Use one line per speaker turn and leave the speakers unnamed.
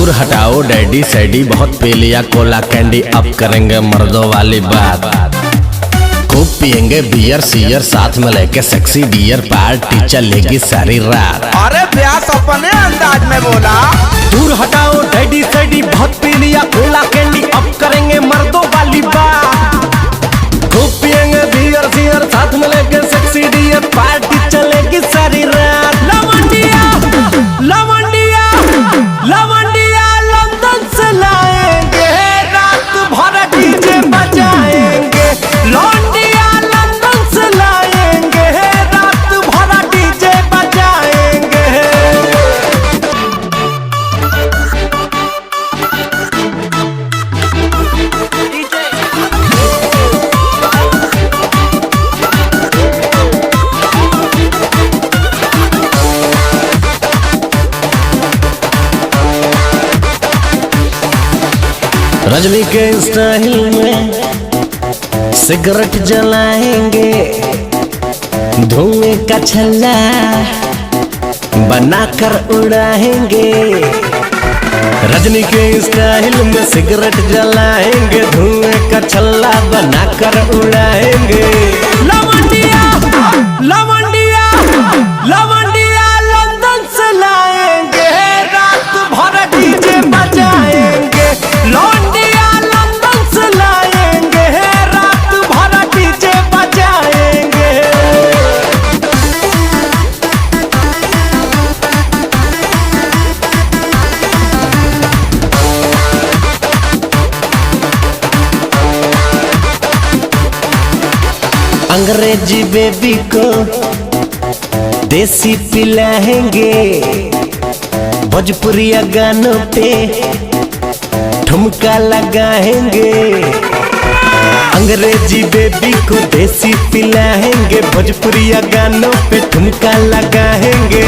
दूर हटाओ डैडी सैडी, बहुत पी लिया कोला कैंडी, अब करेंगे मर्दों वाली बात। खूब पियेंगे बियर सियर, साथ में लेके सेक्सी डियर, पार्टी चलेगी सारी रात।
अरे प्यास अपने अंदाज में बोला।
दूर हटाओ डैडी सैडी, बहुत पी लिया कोला कैंडी, अब करेंगे मर्दों वाली बात। खूब पियेंगे बियर सियर, साथ में लेके सेक्सी डियर, पार्टी चलेगी सारी रात। लवंडिया लवंडिया लवंडिया लंदन से लाएंगे, रात भर डीजे बजाएंगे। लौंडिया लंदन से लाएंगे, रात भर डीजे बजाएंगे। रजनी के स्टाइल में सिगरेट जलाएंगे, धुएं का छल्ला बनाकर उड़ाएंगे। रजनी के स्टाइल में सिगरेट जलाएंगे, धुएं का छल्ला बनाकर उड़ाएंगे। लवंडिया लवंडिया लवंडिया लंदन से लाएंगे, रात भर डीजे बजाएंगे। लौंडिया लंदन से लाएंगे, रात भर डीजे बजाएंगे। अंग्रेजी बेबी को देसी पिलाएंगे, भोजपुरिया गानों पे ठुमका लगाएंगे। अंग्रेजी बेबी को देसी पिलाएंगे, भोजपुरिया गानों पे ठुमका लगाएंगे।